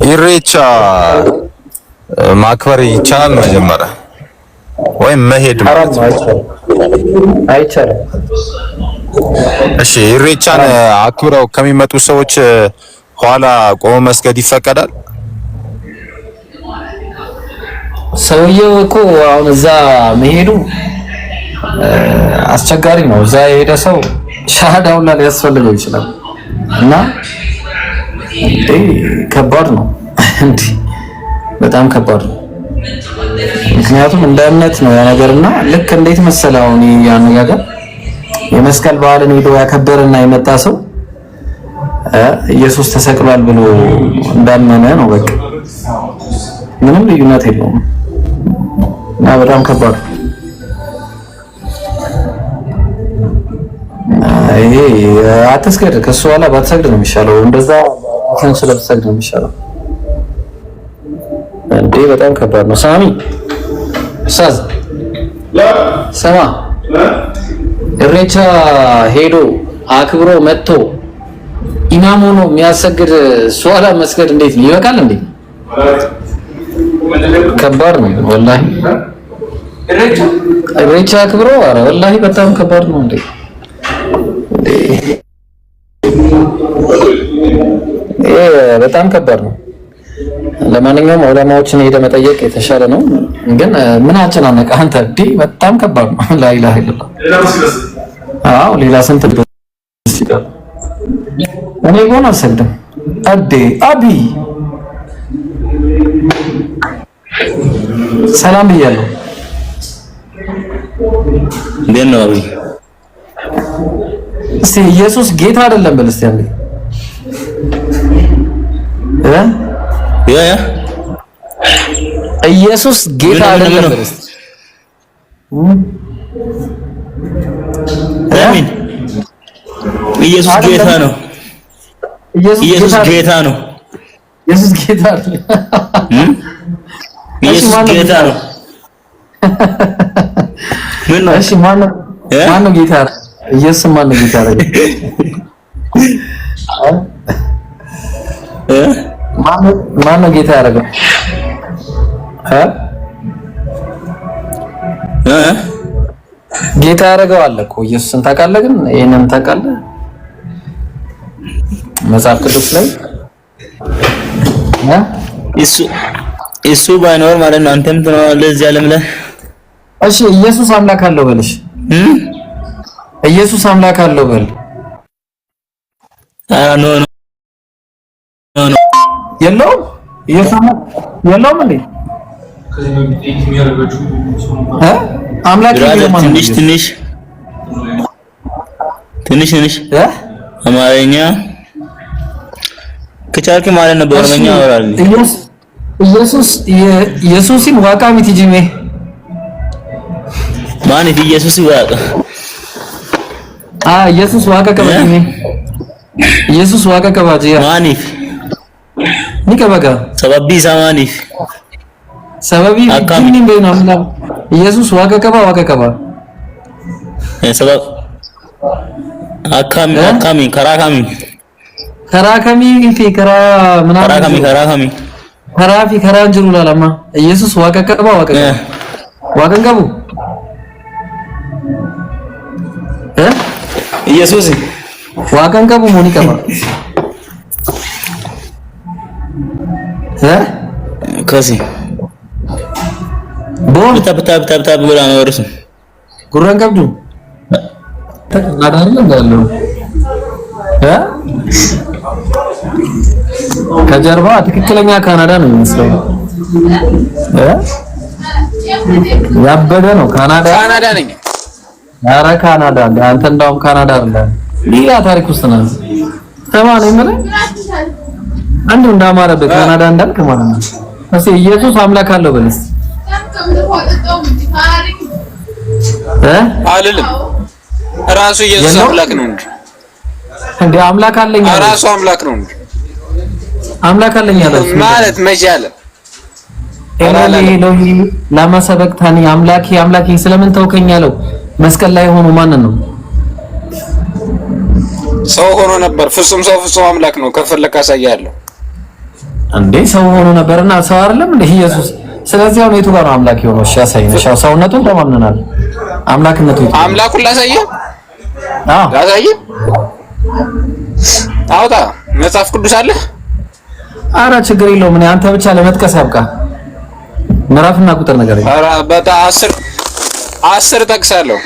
ኢሬቻ ማክበር ይቻላል መጀመሪያ ወይም መሄድ ማለት አይቻልም። እሺ ኢሬቻን አክብረው ከሚመጡ ሰዎች ኋላ ቆሞ መስገድ ይፈቀዳል? ሰውየው እኮ አሁን እዛ መሄዱ አስቸጋሪ ነው። እዛ የሄደ ሰው ሻሃዳውን ላይ ሊያስፈልገው ይችላል እና ከባድ ነው እንዴ፣ በጣም ከባድ ነው። ምክንያቱም እንደ እምነት ነው ያ ነገርና ልክ እንዴት መሰለው አሁን ያነጋገር የመስቀል በዓልን ሄዶ ያከበረና የመጣ ሰው ኢየሱስ ተሰቅሏል ብሎ እንዳመነ ነው። በቃ ምንም ልዩነት የለውም እና በጣም ከባድ ነው። ይሄ አትስገድ ከሱ በኋላ ባትሰግድ ነው የሚሻለው። እንደዛ ስለብትሰግድ ነው የሚሻለው እንዴ። በጣም ከባድ ነው። ሳሚ ኡስታዝ ሰማ ኢሬቻ ሄዶ አክብሮ መጥቶ ኢማም ሆኖ የሚያሰግድ ሷላ መስገድ እንዴት ይበቃል እንዴ? ከባድ ነው ወላሂ። ኢሬቻ አክብሮ ኧረ ወላሂ በጣም ከባድ ነው እንዴ። በጣም ከባድ ነው። ለማንኛውም ዑለማዎችን ሄደ መጠየቅ የተሻለ ነው። ግን ምን አጨናነቀ አንተ እንዴ? በጣም ከባድ ነው። ላኢላሀ ኢላላህ። አዎ ሌላ ስንት ይችላል። እኔ ጎን አልሰግድም አዴ አቢ ሰላም ብያለሁ። እንዴት ነው አቢ? እስቲ ኢየሱስ ጌታ አይደለም በል እስቲ አንዴ ኢየሱስ ጌታ አይደለም በል እስቲ አሜን። ኢየሱስ ጌታ ነው። ኢየሱስ ጌታ ነው። ኢየሱስ ጌታ አይደለም። ኢየሱስ ጌታ ነው። ምን ነው? እሺ ማነው ጌታ? ኢየሱስ ማነው ጌታ አይደለም? ማነው ጌታ ያደረገው? ጌታ ያደረገው አለ እኮ ኢየሱስን ታውቃለህ? ግን ይሄንን ታውቃለህ? መጽሐፍ ቅዱስ ላይ እሱ ባይኖር ማለት ነው አንተም ትኖራለህ እዚህ ዓለም ላይ። እሺ ኢየሱስ አምላክ አለው በልሽ። ኢየሱስ አምላክ አለው በል። ኖ የለውም። ኢየሱስ የለውም እንዴ? አምላክ ትንሽ አማርኛ ከቻልክ ማለት ነው በኦሮምኛ አወራለሁ። ኢየሱስን ዋቃ ሚትጂሜ ማን ኢየሱስ ዋቃ ኢየሱስ ዋቃ ከበጂሜ ኢየሱስ ዋቃ ከበጂያ ማኒፍ ኒከበጋ ሰበቢ ሳማኒፍ ሰበቢ ዲኒ በይና ምናምን ኢየሱስ ዋቃ ከባ ሰበብ አካሚ ከራካሚ ፊ ከራ ምናምን ከራካሚ ከራን ጅሩ ላላማ ኢየሱስ ዋቃ ከባ ዋቀን ቀቡ ኢየሱስ ዋቀን ቀቡ ሞኒ ቀባ ከሲ ቦን ታብ ብላ ነው እርሱ ጉራን ቀብዱ ተናዳለ እንዳለው ከጀርባ ትክክለኛ ካናዳ ነው የሚመስለው። ያበደ ነው። ካናዳ ነኝ። ኧረ ካናዳ አንተ እንዳውም ካናዳ አይደለም ሌላ ታሪክ ውስጥ ነው። ተማን ይመረ አንዱ እንዳማረበት ካናዳ እንዳልክ ማለት ነው። እሺ ኢየሱስ አምላክ አለው በልስ አልልም። ራሱ ኢየሱስ አምላክ ነው እንዴ? አምላክ አለኝ ራሱ አምላክ ነው አምላክ አለኝ ያለው ማለት መቼ አለ? ኤሎሂ ለማ ሰበቅታኒ አምላኬ ስለምን ተውከኝ ያለው መስቀል ላይ ሆኖ ማንን ነው? ሰው ሆኖ ነበር። ፍጹም ሰው ፍጹም አምላክ ነው። ከፈለክ አሳያለሁ። እንዴ ሰው ሆኖ ነበርና ሰው አይደለም እንዴ ኢየሱስ? ስለዚህ አሁን የቱ ጋር ነው አምላክ የሆነው? እሺ ያሳየን። እሺ ሰውነቱን ተማምነናል። አምላክነቱ አምላኩን ላሳየህ? ላሳየህ? አውጣ መጽሐፍ ቅዱስ አለ? ኧረ ችግር የለውም። እኔ አንተ ብቻ ለመጥቀስ ያብቃ። ምዕራፍና ቁጥር ነገር ይሄ። ኧረ በጣም 10 ጠቅሳለሁ።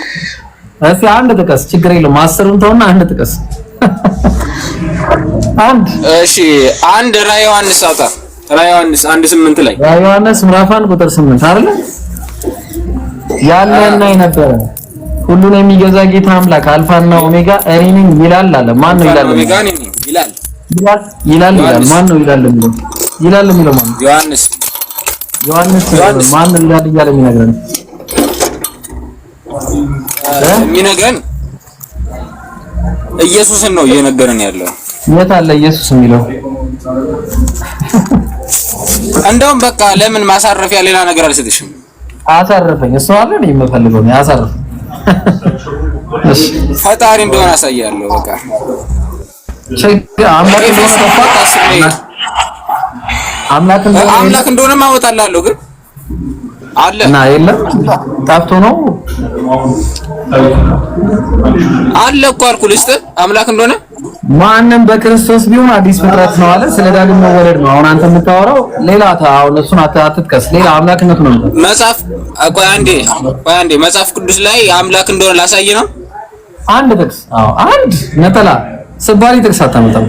እስኪ አንድ ጥቀስ፣ ችግር የለውም። 10ን ተውና አንድ ጥቀስ። አንድ እሺ፣ አንድ ራዕየ ዮሐንስ አውጣ። ራዕየ ዮሐንስ 1:8 ላይ ራዕየ ዮሐንስ ምዕራፍ 1 ቁጥር 8 አይደል? ያለና የነበረ ሁሉን የሚገዛ ጌታ አምላክ አልፋና ኦሜጋ እኔ ነኝ ይላል አለ። ማን ነው ይላል? ኦሜጋ ነኝ ይላል። ይላል ማን ነው ይላል የሚለው? ይላል የሚለው ማን? ዮሐንስ ማን ይላል እያለ የሚነግረን የሚነግረን ኢየሱስን ነው እየነገረን ያለው። የት አለ ኢየሱስ የሚለው? እንደውም በቃ ለምን ማሳረፊያ ሌላ ነገር አልሰጥሽም? አሳረፈኝ። እሱ አለ ነው የምፈልገው ነው አሳረፈኝ። እሺ ፈጣሪ እንደሆነ አሳያለሁ። በቃ አምላክ እንደሆነ ማወጣላለሁ ግን አለ እና የለም ጠፍቶ ነው አለ እኮ አልኩህ። ልስጥህ አምላክ እንደሆነ ማንም በክርስቶስ ቢሆን አዲስ ፍጥረት ነው አለ። ስለ ዳግም መወለድ ነው አሁን አንተ የምታወራው። ሌላ አሁን እሱን አትጥቀስ። ሌላ አምላክነቱ ነው መጽሐፍ። ቆይ አንዴ መጽሐፍ ቅዱስ ላይ አምላክ እንደሆነ ላሳይ ነው። አንድ ጥቅስ አንድ ነጠላ ስባሪ ጥቅስ አታመጣም።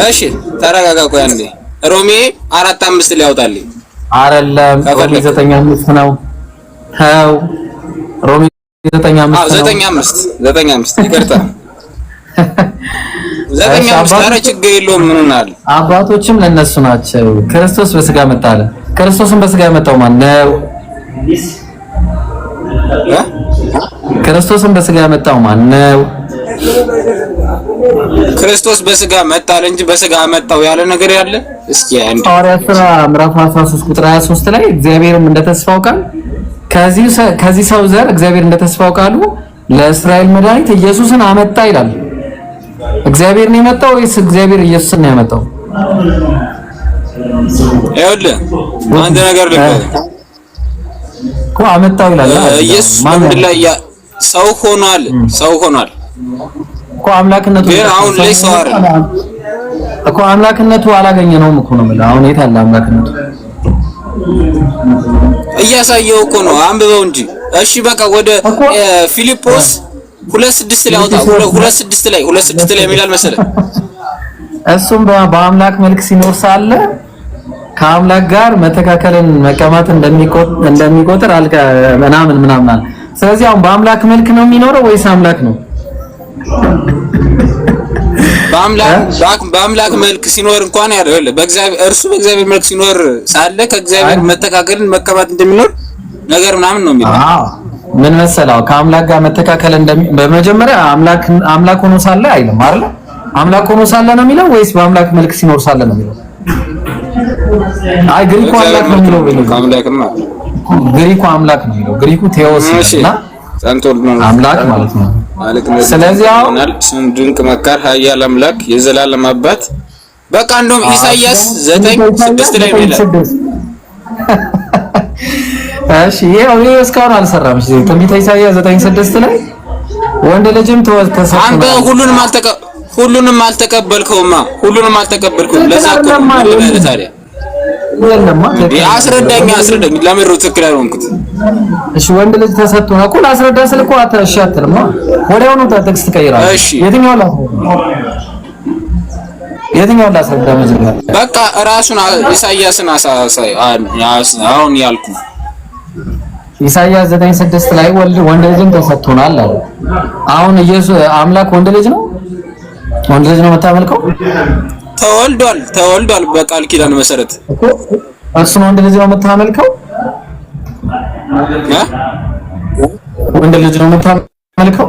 እሺ ተረጋጋ። ቆይ አንዴ ሮሜ 4:5 ላይ ያውጣልኝ። አይደለም ሮሜ 9:5 ነው። ታው ሮሜ 9:5 ይቅርታ 9:5 ኧረ ችግር የለውም። ምን ሆናል? አባቶችም ለነሱ ናቸው። ክርስቶስ በስጋ መጣ አለ። ክርስቶስን በስጋ ያመጣው ማን ነው? ክርስቶስን በስጋ ያመጣው ማን ነው? ክርስቶስ በስጋ መጣል እንጂ በስጋ መጣው ያለ ነገር ያለ? እስኪ አንዴ ሐዋርያት ሥራ ምዕራፍ 13 ቁጥር 23 ላይ እግዚአብሔርም እንደተስፋው ቃል ከዚህ ሰው ዘር እግዚአብሔር እንደተስፋው ቃሉ ለእስራኤል መድኃኒት ኢየሱስን አመጣ ይላል። እግዚአብሔር ነው የመጣው ወይስ እግዚአብሔር ኢየሱስን ነው ያመጣው? ይኸውልህ አንድ ነገር ልበል እኮ አመጣው ይላል። ኢየሱስ ምንድነው ሰው ሆኗል እኮ አምላክነቱ ግን አሁን ላይ ሰው አይደል እኮ አምላክነቱ አላገኘነውም እኮ ነው የምልህ። አሁን የት አለ አምላክነቱ? እያሳየው እኮ ነው። አንብበው እንጂ። እሺ በቃ ወደ ፊልጶስ 2:6 ላይ አውጣ። 2:6 ላይ የሚላል መሰለህ። እሱም በአምላክ መልክ ሲኖር ሳለ ከአምላክ ጋር መተካከልን መቀማት እንደሚቆጥር አልከ ምናምን። ስለዚህ አሁን በአምላክ መልክ ነው የሚኖረው ወይስ አምላክ ነው? በአምላክ መልክ ሲኖር እንኳን ያለው በእግዚአብሔር መልክ ሲኖር ሳለ ከእግዚአብሔር መተካከልን መቀማት እንደሚኖር ነገር ምናምን ነው የሚለው። ምን መሰላው ከአምላክ ጋር መተካከል በመጀመሪያ አምላክ ሆኖ ሳለ አይልም አይደል? አምላክ ሆኖ ሳለ ነው የሚለው ወይስ በአምላክ መልክ ሲኖር ሳለ ነው የሚለው? አይ ግሪኩ አምላክ ነው የሚለው ግሪኩ አምላክ ነው የሚለው ግሪኩ ቴዎስ እና አምላክ ማለት ነው። ስለዚህ አሁን ድንቅ መካር ኃያል አምላክ የዘላለም አባት በቃ እንደውም ኢሳይያስ 9:6 ላይ ይላል። እሺ ይሄ እስካሁን አልሰራም። እሺ ትንቢተ ኢሳይያስ 9:6 ላይ ወንድ ልጅም ተሰጥቶ አንተ ሁሉንም አልተቀበልከውማ። ለዛ እኮ ነው ታዲያ አስረዳኝ ለምን ነው ትክክል ያልሆንኩት? እሺ ወንድ ልጅ ተሰጥቶ ነው እኮ ላስረዳ ስል እኮ አትሻትልማ። ወዲያውኑ ቴክስት ትቀይራለህ። የትኛው ላስረዳ መጀመሪያ? በቃ ራሱን ኢሳይያስን አሁን ያልኩ ኢሳይያስ 9:6 ላይ ወንድ ልጅም ተሰጥቶናል አለ። አሁን ኢየሱስ አምላክ ወንድ ልጅ ነው የምታመልከው? ተወልዷል በቃል ኪዳን መሰረት እሱን ወንድ ልጅ ነው የምታመልከው? ወንድ ልጅ ነው የምታመልከው?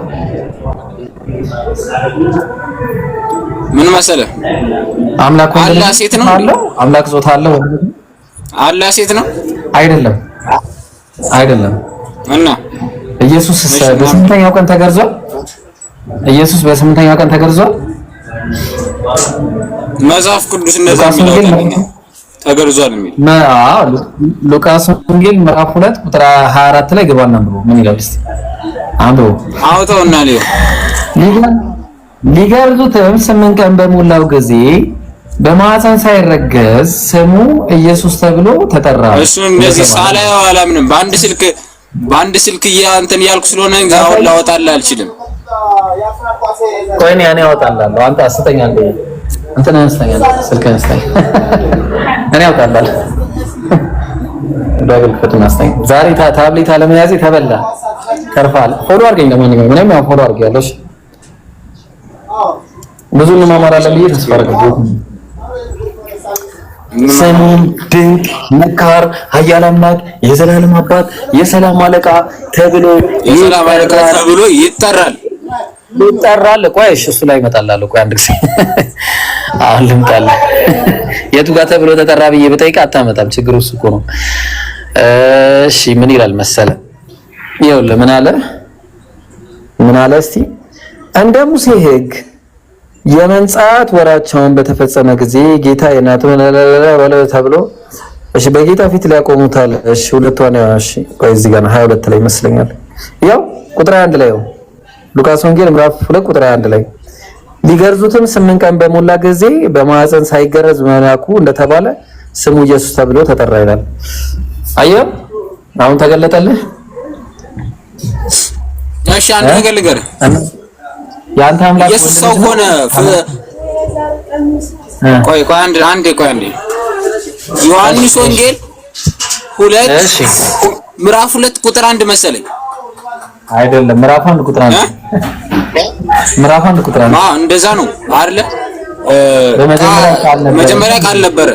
ምን መሰለህ አምላክ ወንድ ልጅ ሴት ነው አለው? አምላክ ጾታ አለው? አላ ሴት ነው? አይደለም እና ኢየሱስ በስንተኛው ቀን ተገርዟል? ኢየሱስ በስምንተኛው ቀን ተገርዟል። መጽሐፍ ቅዱስ እንደዛ የሚለው ተገርዟል የሚል ሉቃስ ወንጌል ምዕራፍ 2 ቁጥር 24 ላይ ገባና አንብቦ ምን ይላል እስቲ አንብቦ አውጣውና ሊገርዙትም 8 ቀን በሞላው ጊዜ በማህፀን ሳይረገዝ ስሙ ኢየሱስ ተብሎ ተጠራ። እሱ እንደዚህ ሳላየው አላምንም። በአንድ ስልክ እንትን ያልኩ ስለሆነ አሁን ላወጣልህ አልችልም። ቆይ እኔ አወጣልሃለሁ። አንተ አስተኛ እንደ እንትን አንስተኛ ስልክ አንስተኛ እኔ አወጣልሃለሁ። ዳብል ፈተና አስተኛ ዛሬ ታብሌት አለመያዝ ተበላ ተርፋል። ፎሎ አድርገኝ ለማንኛውም ምንም ያው ፎሎ አድርገያለሽ። ብዙ እንማማራለን ብዬ ተስፋ አደርጋለሁ። ስሙም ድንቅ መካር ኃያል አምላክ የዘላለም አባት የሰላም አለቃ ተብሎ ይጠራል። ቆይ እሱ ላይ እመጣላለሁ። ቆይ አንድ ጊዜ አሁን ልምጣልህ። የቱ ጋር ተብሎ ተጠራ ብዬ በጠይቅ አታመጣም። ችግሩ እሱ እኮ ነው። እሺ ምን ይላል መሰለ? ይኸውልህ ምን አለ እስቲ እንደ ሙሴ ሕግ የመንጻት ወራቸውን በተፈጸመ ጊዜ ጌታ የናቱን ተብሎ እሺ በጌታ ፊት ሊያቆሙታል። እሺ ሁለቷን እሺ ቆይ እዚህ ጋር 22 ላይ ይመስለኛል። ያው ቁጥር 1 ላይ ነው ሉቃስ ወንጌል ምዕራፍ 2 ቁጥር 1 ላይ ሊገርዙትም 8 ቀን በሞላ ጊዜ በማህፀን ሳይገረዝ መላኩ እንደተባለ ስሙ ኢየሱስ ተብሎ ተጠራ ይላል። አየህ አሁን ተገለጠልህ። እሺ አንድ ነገር ልንገርህ ያንተ አምላክ ኢየሱስ ሰው ሆነ። ቆይ አንዴ ዮሐንስ ወንጌል 2 ምዕራፍ 2 ቁጥር 1 መሰለኝ አይደለም ምዕራፍ 1 ቁጥር 1 ምዕራፍ 1 ቁጥር 1 እንደዛ ነው አይደለ? በመጀመሪያ ቃል ነበረ፣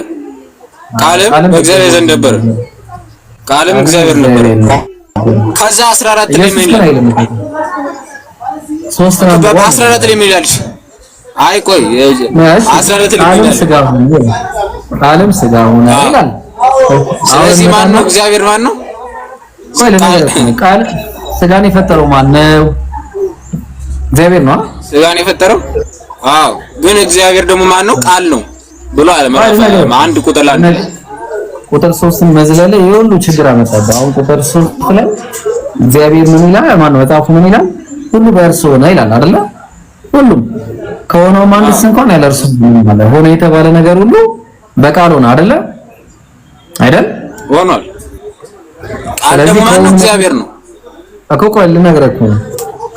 ቃልም በእግዚአብሔር ዘንድ ነበረ፣ ቃልም እግዚአብሔር ነበረ። ከዛ 14 ላይ ምን ይላል? 14 ላይ ምን ይላል? አይ ቆይ 14 ላይ ምን ይላል? ቃልም ሥጋ ሆነ ይላል። ስለዚህ ማን ነው? እግዚአብሔር ማን ነው? ቃል ሥጋን የፈጠረው ማን ነው? እግዚአብሔር ነው። ሥጋን የፈጠረው አዎ። ግን እግዚአብሔር ደግሞ ማን ነው? ቃል ነው ብሎ አለ። አንድ ቁጥር ላይ ቁጥር 3 መዝለለ የሁሉ ችግር አመጣበት። አሁን ቁጥር 3 ላይ እግዚአብሔር ምን ይላል? ማን ነው? መጽሐፉ ምን ይላል? ሁሉ በእርሱ ሆነ ይላል አይደለ? ሁሉም ከሆነው ማንስ እንኳን ያለ እርሱ ማለት ሆነ የተባለ ነገር ሁሉ በቃል ሆነ አይደለ? አይደል? ሆኗል። ቃል ደግሞ ማን ነው? እግዚአብሔር ነው እኮ። ቆይ ልነግርህ እኮ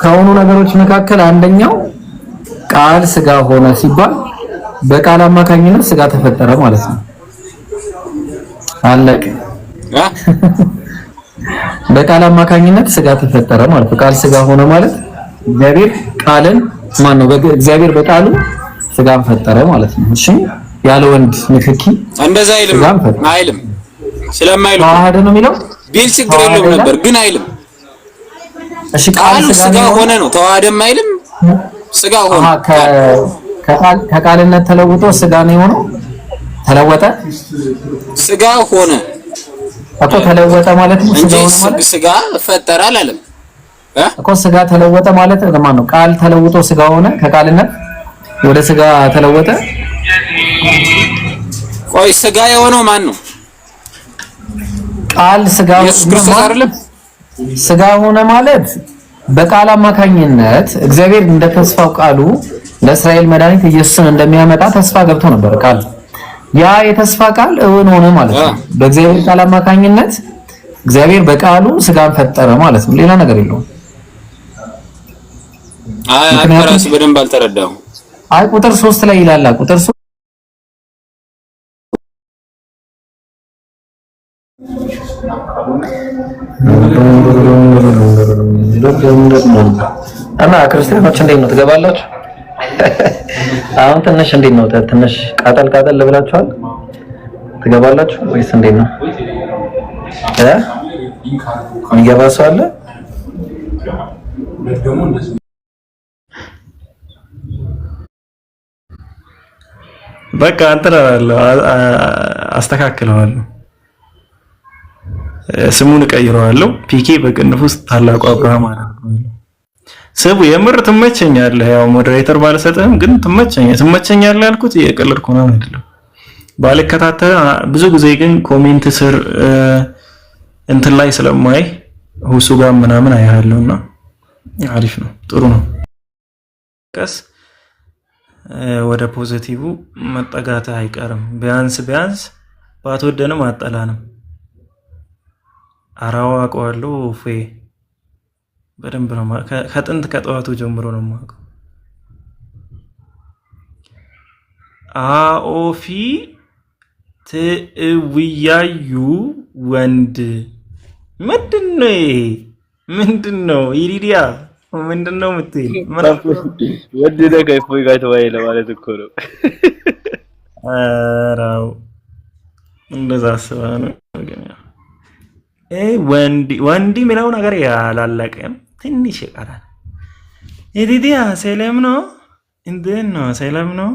ከሆኑ ነገሮች መካከል አንደኛው ቃል ሥጋ ሆነ ሲባል በቃል አማካኝነት ሥጋ ተፈጠረ ማለት ነው። አለቀ። በቃል አማካኝነት ሥጋ ተፈጠረ ማለት ነው። ቃል ሥጋ ሆነ ማለት እግዚአብሔር ቃልን ማን ነው? እግዚአብሔር በቃሉ ሥጋን ፈጠረ ማለት ነው። እሺ ያለ ወንድ ንክኪ እንደዛ አይልም ስለማይልም ተዋህደ ነው የሚለው ቢል ችግር የለውም ነበር ግን አይልም። እሺ ቃል ሥጋ ሆነ ነው ተዋህደም አይልም። ሥጋ ሆነ ከቃልነት ተለውጦ ሥጋ ነው የሆነው። ተለወጠ ሥጋ ሆነ እኮ ተለወጠ ማለት ነው። ሥጋ ፈጠረ አላለም እኮ ሥጋ ተለወጠ ማለት ለማን ነው? ቃል ተለውጦ ሥጋ ሆነ፣ ከቃልነት ወደ ሥጋ ተለወጠ። ቆይ ሥጋ የሆነው ማን ነው? ቃል ሥጋ ኢየሱስ ክርስቶስ አይደለም? ሥጋ ሆነ ማለት በቃል አማካኝነት እግዚአብሔር እንደ ተስፋው ቃሉ ለእስራኤል መድኃኒት ኢየሱስን እንደሚያመጣ ተስፋ ገብቶ ነበር ቃል። ያ የተስፋ ቃል እውን ሆነ ማለት ነው። በእግዚአብሔር ቃል አማካኝነት እግዚአብሔር በቃሉ ሥጋን ፈጠረ ማለት ነው። ሌላ ነገር የለውም። አንተ ራስህ በደንብ አልተረዳሁም። አይ ቁጥር 3 ላይ ይላል። ቁጥር 3 እና ክርስቲያኖች እንዴት ነው ትገባላችሁ? አሁን ትንሽ እንዴት ነው? ትንሽ ቃጠል ብላችኋል? ትገባላችሁ ወይስ እንዴት ነው? የሚገባ ሰው አለ? በቃ አስተካክለዋለሁ። ስሙን እቀይረዋለሁ። ፒኬ በቅንፍ ውስጥ ታላቁ አብርሃም አደርገዋለሁ። ስቡ የምር ትመቸኛለህ። ያው ሞዴሬተር ባልሰጥህም ግን ትመቸኛለህ ያልኩት የቀለድኩ ነው አይደለም። ባልከታተል ብዙ ጊዜ ግን ኮሜንት ስር እንትን ላይ ስለማይ ሁሱ ጋር ምናምን አያለውና አሪፍ ነው፣ ጥሩ ነው። ቀስ ወደ ፖዚቲቭ መጠጋት አይቀርም። ቢያንስ ባትወደንም አጠላንም አራዋ አውቀዋለሁ። ፌ በደንብ ነው ከጥንት ከጠዋቱ ጀምሮ ነው የማውቀው። አኦፊ ትውያዩ ወንድ ምንድነው ኢሪዲያ ምንድነው የምትይል? ወንድ ነው ከእፎይ ጋር ተወያይ ለማለት እኮ ነው። አራው እንደዛ አስባ ነው። ወንዲ የሚለው ነገር ያላለቀም ትንሽ ይቀራል። ኢሪዲያ ሰላም ነው? እንዴት ነው? ሰላም ነው?